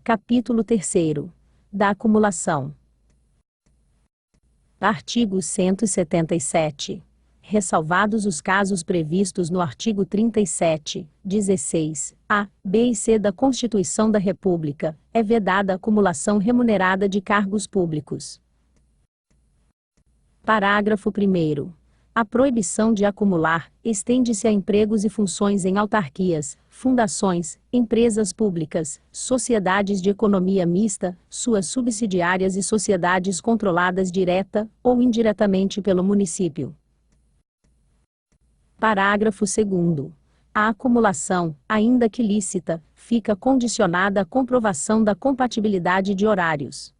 Capítulo 3º. Da acumulação. Artigo 177. Ressalvados os casos previstos no artigo 37, 16, a, b e c da Constituição da República, é vedada a acumulação remunerada de cargos públicos. Parágrafo 1º. A proibição de acumular estende-se a empregos e funções em autarquias, fundações, empresas públicas, sociedades de economia mista, suas subsidiárias e sociedades controladas direta ou indiretamente pelo município. Parágrafo 2º. A acumulação, ainda que lícita, fica condicionada à comprovação da compatibilidade de horários.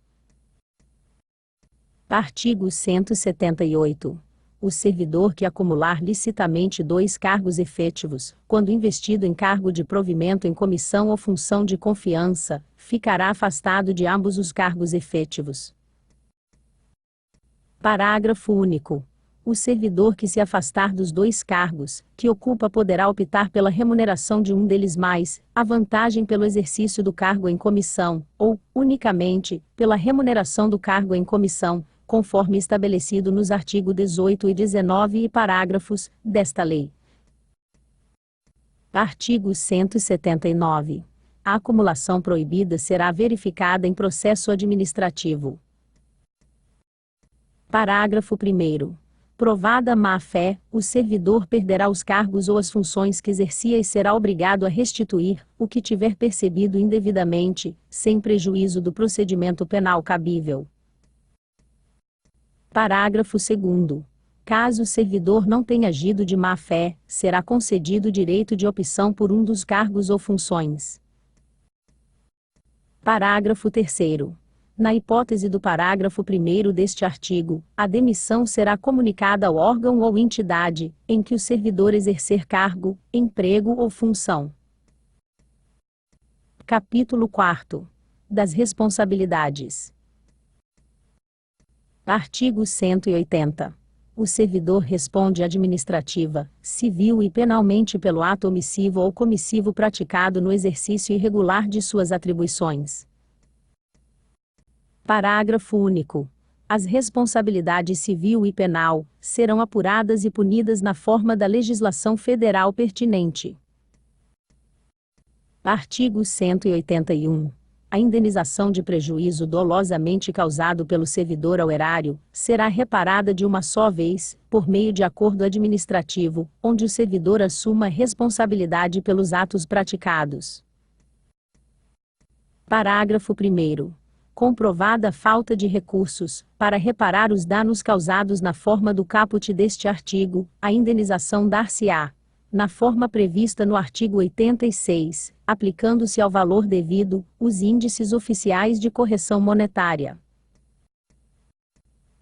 Artigo 178. O servidor que acumular licitamente 2 cargos efetivos, quando investido em cargo de provimento em comissão ou função de confiança, ficará afastado de ambos os cargos efetivos. Parágrafo único. O servidor que se afastar dos 2 cargos que ocupa poderá optar pela remuneração de um deles mais a vantagem pelo exercício do cargo em comissão, ou, unicamente, pela remuneração do cargo em comissão, conforme estabelecido nos artigos 18 e 19 e parágrafos desta lei. Artigo 179. A acumulação proibida será verificada em processo administrativo. Parágrafo 1º. Provada má-fé, o servidor perderá os cargos ou as funções que exercia e será obrigado a restituir o que tiver percebido indevidamente, sem prejuízo do procedimento penal cabível. Parágrafo 2º. Caso o servidor não tenha agido de má-fé, será concedido o direito de opção por um dos cargos ou funções. Parágrafo 3º. Na hipótese do parágrafo 1º deste artigo, a demissão será comunicada ao órgão ou entidade em que o servidor exercer cargo, emprego ou função. Capítulo 4. Das responsabilidades. Artigo 180. O servidor responde administrativa, civil e penalmente pelo ato omissivo ou comissivo praticado no exercício irregular de suas atribuições. Parágrafo único. As responsabilidades civil e penal serão apuradas e punidas na forma da legislação federal pertinente. Artigo 181. A indenização de prejuízo dolosamente causado pelo servidor ao erário será reparada de uma só vez, por meio de acordo administrativo, onde o servidor assuma a responsabilidade pelos atos praticados. Parágrafo 1º. Comprovada a falta de recursos, para reparar os danos causados na forma do caput deste artigo, a indenização dar-se-á, na forma prevista no artigo 86, aplicando-se ao valor devido, os índices oficiais de correção monetária.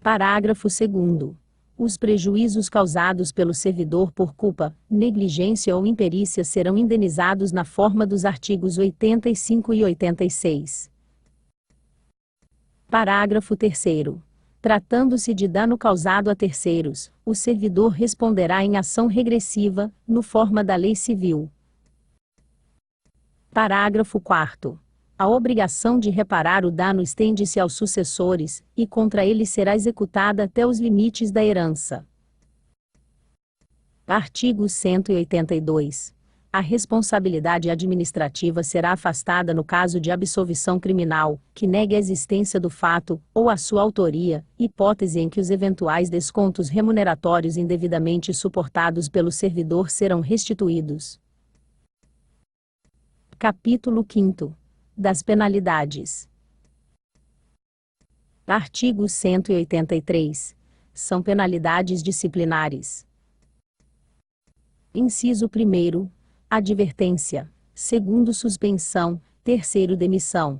Parágrafo 2º. Os prejuízos causados pelo servidor por culpa, negligência ou imperícia serão indenizados na forma dos artigos 85 e 86. Parágrafo 3º. Tratando-se de dano causado a terceiros, o servidor responderá em ação regressiva, no forma da lei civil. Parágrafo 4º. A obrigação de reparar o dano estende-se aos sucessores, e contra eles será executada até os limites da herança. Artigo 182. A responsabilidade administrativa será afastada no caso de absolvição criminal, que negue a existência do fato, ou a sua autoria, hipótese em que os eventuais descontos remuneratórios indevidamente suportados pelo servidor serão restituídos. Capítulo 5. Das penalidades. Artigo 183. São penalidades disciplinares. Inciso 1º. Advertência. 2º, suspensão. 3º, demissão.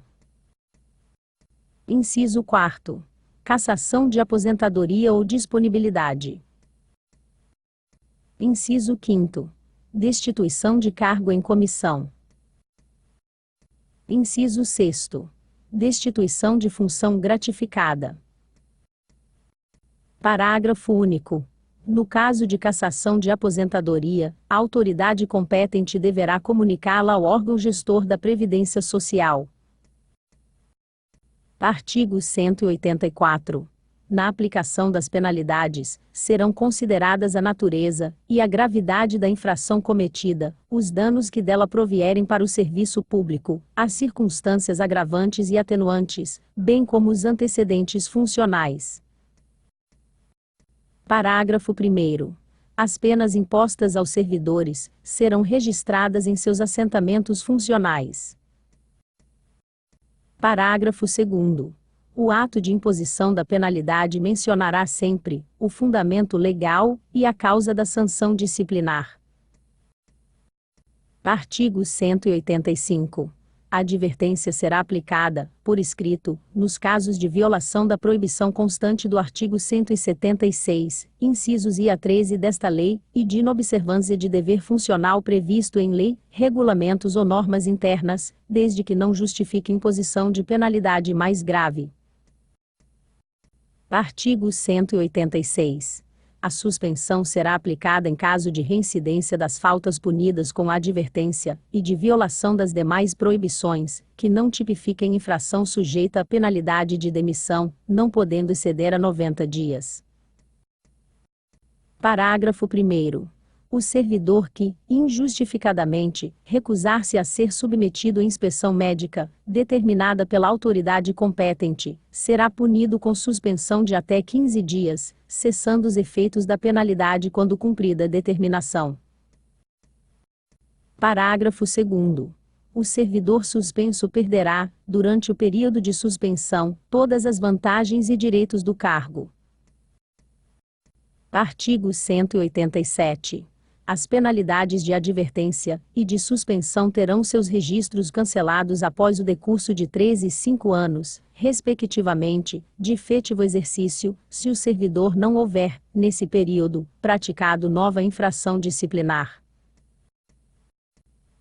Inciso 4º. Cassação de aposentadoria ou disponibilidade. Inciso 5º. Destituição de cargo em comissão. Inciso 6º. Destituição de função gratificada. Parágrafo único. No caso de cassação de aposentadoria, a autoridade competente deverá comunicá-la ao órgão gestor da Previdência Social. Artigo 184. Na aplicação das penalidades, serão consideradas a natureza e a gravidade da infração cometida, os danos que dela provierem para o serviço público, as circunstâncias agravantes e atenuantes, bem como os antecedentes funcionais. Parágrafo 1º. As penas impostas aos servidores serão registradas em seus assentamentos funcionais. Parágrafo 2º. O ato de imposição da penalidade mencionará sempre o fundamento legal e a causa da sanção disciplinar. Artigo 185. A advertência será aplicada, por escrito, nos casos de violação da proibição constante do artigo 176, incisos I a 13 desta lei, e de inobservância de dever funcional previsto em lei, regulamentos ou normas internas, desde que não justifique imposição de penalidade mais grave. Artigo 186. A suspensão será aplicada em caso de reincidência das faltas punidas com a advertência, e de violação das demais proibições, que não tipifiquem infração sujeita à penalidade de demissão, não podendo exceder a 90 dias. Parágrafo 1º. O servidor que, injustificadamente, recusar-se a ser submetido à inspeção médica, determinada pela autoridade competente, será punido com suspensão de até 15 dias, cessando os efeitos da penalidade quando cumprida a determinação. Parágrafo 2º. O servidor suspenso perderá, durante o período de suspensão, todas as vantagens e direitos do cargo. Artigo 187. As penalidades de advertência e de suspensão terão seus registros cancelados após o decurso de 3 e 5 anos, respectivamente, de efetivo exercício, se o servidor não houver, nesse período, praticado nova infração disciplinar.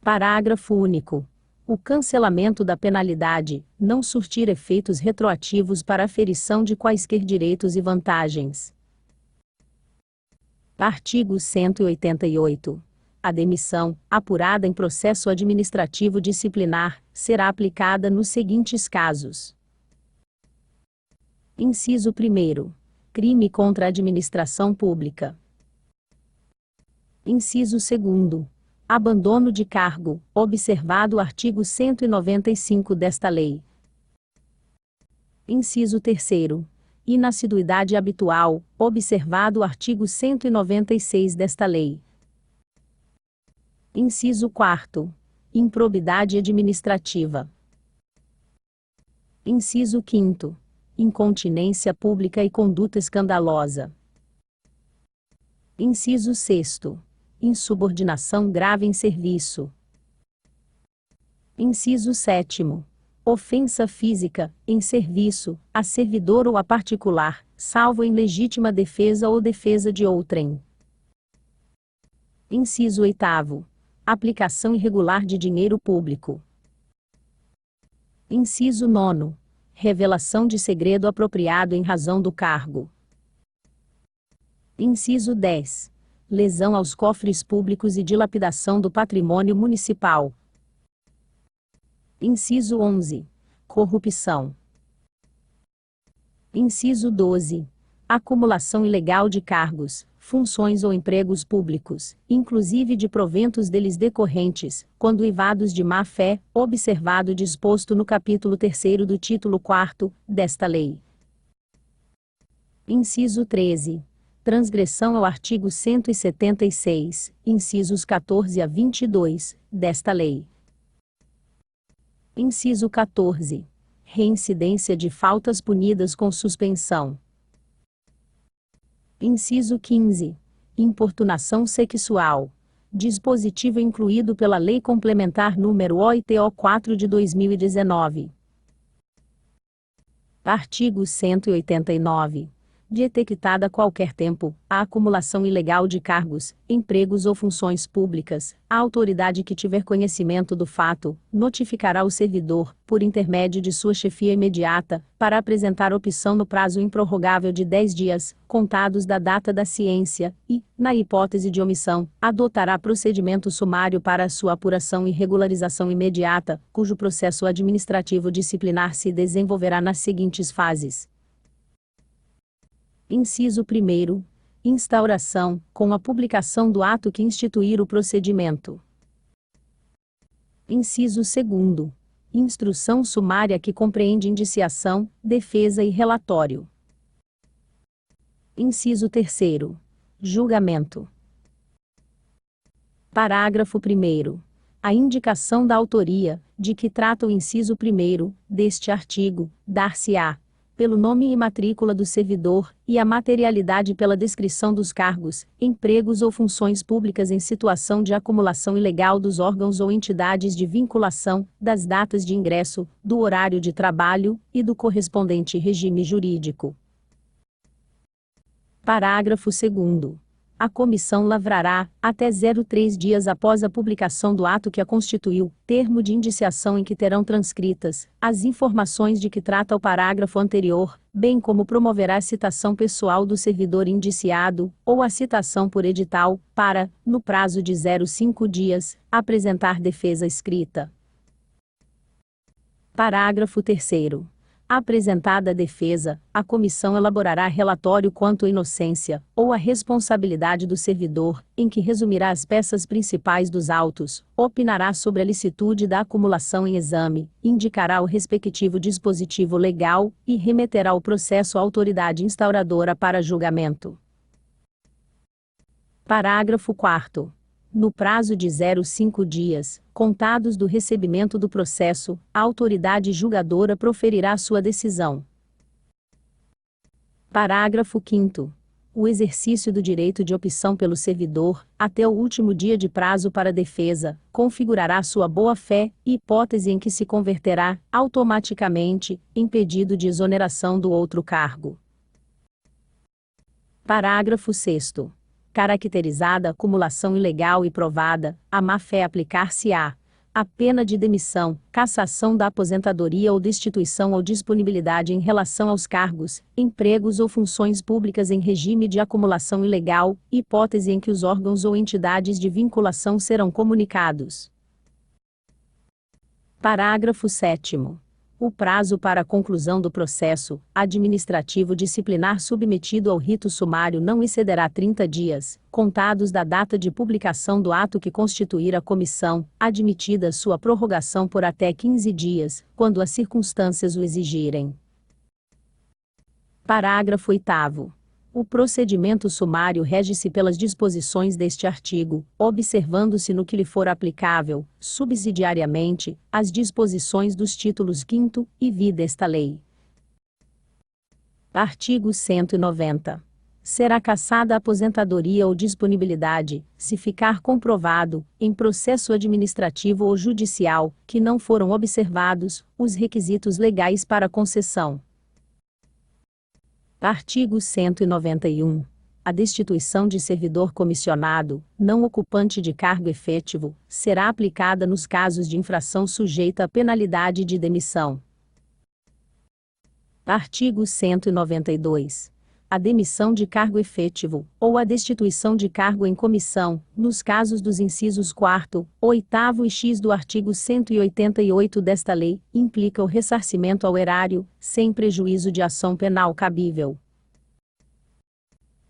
Parágrafo único. O cancelamento da penalidade não surtir efeitos retroativos para aferição de quaisquer direitos e vantagens. Artigo 188. A demissão, apurada em processo administrativo disciplinar, será aplicada nos seguintes casos. Inciso 1º. Crime contra a administração pública. Inciso 2º. Abandono de cargo, observado o artigo 195 desta lei. Inciso 3º. Inassiduidade habitual, observado o artigo 196 desta lei. Inciso 4º. Improbidade administrativa. Inciso 5º. Incontinência pública e conduta escandalosa. Inciso 6º. Insubordinação grave em serviço. Inciso 7º. Ofensa física, em serviço, a servidor ou a particular, salvo em legítima defesa ou defesa de outrem. Inciso 8º. Aplicação irregular de dinheiro público. Inciso 9º. Revelação de segredo apropriado em razão do cargo. Inciso 10. Lesão aos cofres públicos e dilapidação do patrimônio municipal. Inciso 11. Corrupção. Inciso 12. Acumulação ilegal de cargos, funções ou empregos públicos, inclusive de proventos deles decorrentes, quando uivados de má-fé, observado o disposto no capítulo 3º do título 4º, desta lei. Inciso 13. Transgressão ao artigo 176, incisos 14 a 22, desta lei. Inciso 14. Reincidência de faltas punidas com suspensão. Inciso 15. Importunação sexual. Dispositivo incluído pela Lei Complementar nº 8/4 de 2019. Artigo 189. Detectada a qualquer tempo a acumulação ilegal de cargos, empregos ou funções públicas, a autoridade que tiver conhecimento do fato notificará o servidor, por intermédio de sua chefia imediata, para apresentar opção no prazo improrrogável de 10 dias, contados da data da ciência, e, na hipótese de omissão, adotará procedimento sumário para a sua apuração e regularização imediata, cujo processo administrativo disciplinar se desenvolverá nas seguintes fases. Inciso 1º. Instauração, com a publicação do ato que instituir o procedimento. Inciso 2º. Instrução sumária que compreende indiciação, defesa e relatório. Inciso 3º. Julgamento. Parágrafo 1º. A indicação da autoria, de que trata o inciso 1º, deste artigo, dar-se-á pelo nome e matrícula do servidor, e a materialidade pela descrição dos cargos, empregos ou funções públicas em situação de acumulação ilegal dos órgãos ou entidades de vinculação, das datas de ingresso, do horário de trabalho, e do correspondente regime jurídico. Parágrafo 2º. A comissão lavrará, até 03 dias após a publicação do ato que a constituiu, termo de indiciação em que terão transcritas as informações de que trata o parágrafo anterior, bem como promoverá a citação pessoal do servidor indiciado, ou a citação por edital, para, no prazo de 05 dias, apresentar defesa escrita. Parágrafo 3º. Apresentada a defesa, a comissão elaborará relatório quanto à inocência, ou à responsabilidade do servidor, em que resumirá as peças principais dos autos, opinará sobre a licitude da acumulação em exame, indicará o respectivo dispositivo legal, e remeterá o processo à autoridade instauradora para julgamento. Parágrafo 4º. No prazo de 05 dias, contados do recebimento do processo, a autoridade julgadora proferirá sua decisão. Parágrafo 5º. O exercício do direito de opção pelo servidor, até o último dia de prazo para defesa, configurará sua boa-fé, hipótese em que se converterá, automaticamente, em pedido de exoneração do outro cargo. Parágrafo 6º. Caracterizada a acumulação ilegal e provada, a má-fé aplicar-se-á a pena de demissão, cassação da aposentadoria ou destituição ou disponibilidade em relação aos cargos, empregos ou funções públicas em regime de acumulação ilegal, hipótese em que os órgãos ou entidades de vinculação serão comunicados. Parágrafo 7º. O prazo para a conclusão do processo administrativo disciplinar submetido ao rito sumário não excederá 30 dias, contados da data de publicação do ato que constituir a comissão, admitida sua prorrogação por até 15 dias, quando as circunstâncias o exigirem. Parágrafo 8º. O procedimento sumário rege-se pelas disposições deste artigo, observando-se no que lhe for aplicável, subsidiariamente, as disposições dos títulos 5º e vi desta lei. Artigo 190. Será cassada a aposentadoria ou disponibilidade, se ficar comprovado, em processo administrativo ou judicial, que não foram observados os requisitos legais para concessão. Artigo 191. A destituição de servidor comissionado, não ocupante de cargo efetivo, será aplicada nos casos de infração sujeita à penalidade de demissão. Artigo 192. A demissão de cargo efetivo, ou a destituição de cargo em comissão, nos casos dos incisos 4º, 8º e x do artigo 188 desta lei, implica o ressarcimento ao erário, sem prejuízo de ação penal cabível.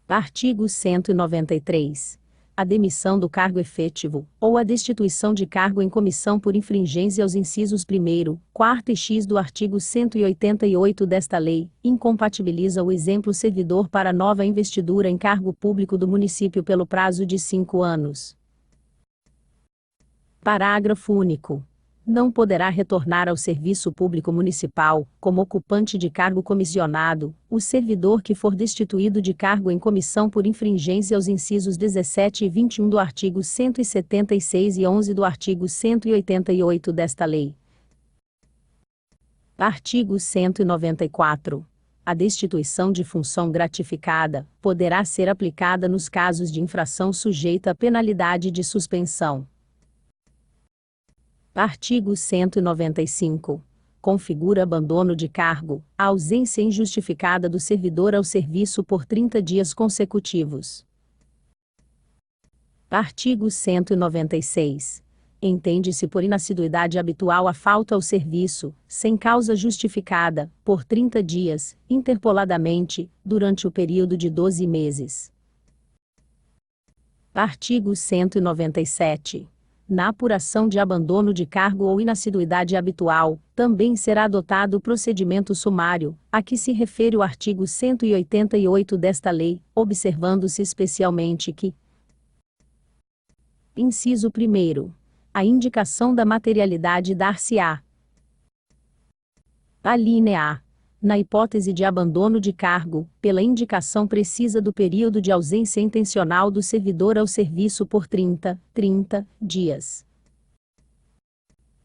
Artigo 193. A demissão do cargo efetivo, ou a destituição de cargo em comissão por infringência aos incisos 1º, 4º e x do artigo 188 desta lei, incompatibiliza o exemplo servidor para nova investidura em cargo público do município pelo prazo de 5 anos. Parágrafo único. Não poderá retornar ao serviço público municipal, como ocupante de cargo comissionado, o servidor que for destituído de cargo em comissão por infringência aos incisos 17 e 21 do artigo 176 e 11 do artigo 188 desta lei. Artigo 194. A destituição de função gratificada poderá ser aplicada nos casos de infração sujeita à penalidade de suspensão. Artigo 195. Configura abandono de cargo a ausência injustificada do servidor ao serviço por 30 dias consecutivos. Artigo 196. Entende-se por inassiduidade habitual a falta ao serviço, sem causa justificada, por 30 dias, interpoladamente, durante o período de 12 meses. Artigo 197. Na apuração de abandono de cargo ou inassiduidade habitual, também será adotado o procedimento sumário, a que se refere o artigo 188 desta lei, observando-se especialmente que: inciso 1º. A indicação da materialidade dar-se-á. Alínea A. Na hipótese de abandono de cargo, pela indicação precisa do período de ausência intencional do servidor ao serviço por 30 dias.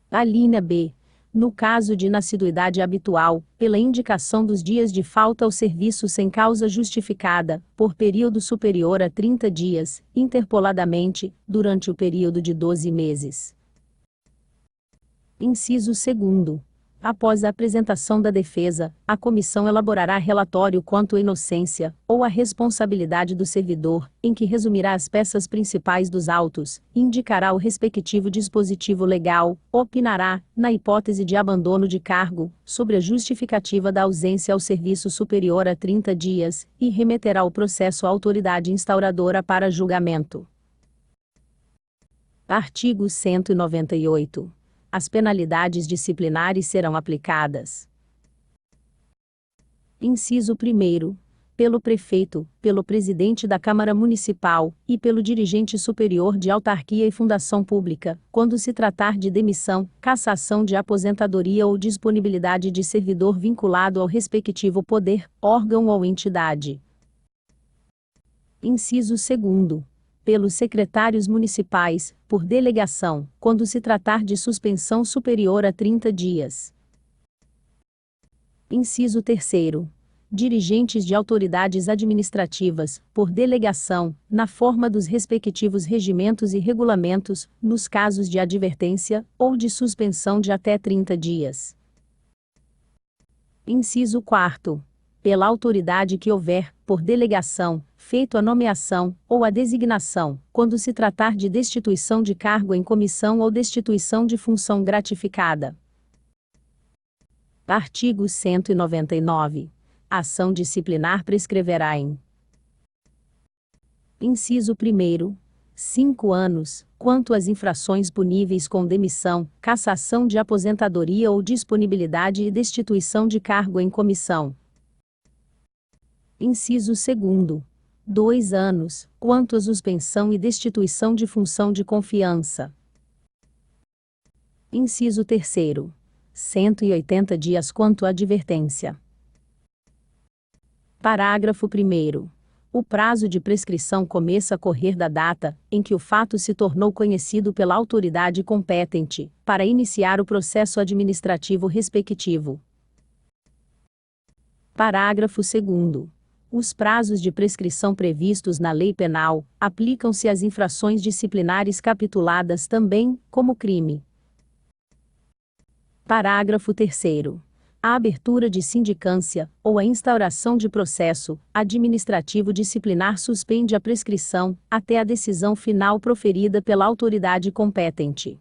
Alínea B. No caso de inassiduidade habitual, pela indicação dos dias de falta ao serviço sem causa justificada, por período superior a 30 dias, interpoladamente, durante o período de 12 meses. Inciso 2º. Após a apresentação da defesa, a comissão elaborará relatório quanto à inocência, ou à responsabilidade do servidor, em que resumirá as peças principais dos autos, indicará o respectivo dispositivo legal, opinará, na hipótese de abandono de cargo, sobre a justificativa da ausência ao serviço superior a 30 dias, e remeterá o processo à autoridade instauradora para julgamento. Artigo 198. As penalidades disciplinares serão aplicadas. Inciso 1º. Pelo prefeito, pelo presidente da Câmara Municipal, e pelo dirigente superior de autarquia e fundação pública, quando se tratar de demissão, cassação de aposentadoria ou disponibilidade de servidor vinculado ao respectivo poder, órgão ou entidade. Inciso 2º. Pelos secretários municipais, por delegação, quando se tratar de suspensão superior a 30 dias. Inciso 3º. Dirigentes de autoridades administrativas, por delegação, na forma dos respectivos regimentos e regulamentos, nos casos de advertência, ou de suspensão de até 30 dias. Inciso 4º. Pela autoridade que houver, por delegação, feito a nomeação, ou a designação, quando se tratar de destituição de cargo em comissão ou destituição de função gratificada. Artigo 199. A ação disciplinar prescreverá em: inciso 1º. 5 anos, quanto às infrações puníveis com demissão, cassação de aposentadoria ou disponibilidade e destituição de cargo em comissão. Inciso 2º. 2 anos, quanto à suspensão e destituição de função de confiança. Inciso 3º. 180 dias quanto à advertência. Parágrafo 1º. O prazo de prescrição começa a correr da data em que o fato se tornou conhecido pela autoridade competente, para iniciar o processo administrativo respectivo. Parágrafo 2º. Os prazos de prescrição previstos na Lei Penal aplicam-se às infrações disciplinares capituladas também como crime. Parágrafo 3º. A abertura de sindicância, ou a instauração de processo administrativo disciplinar suspende a prescrição, até a decisão final proferida pela autoridade competente.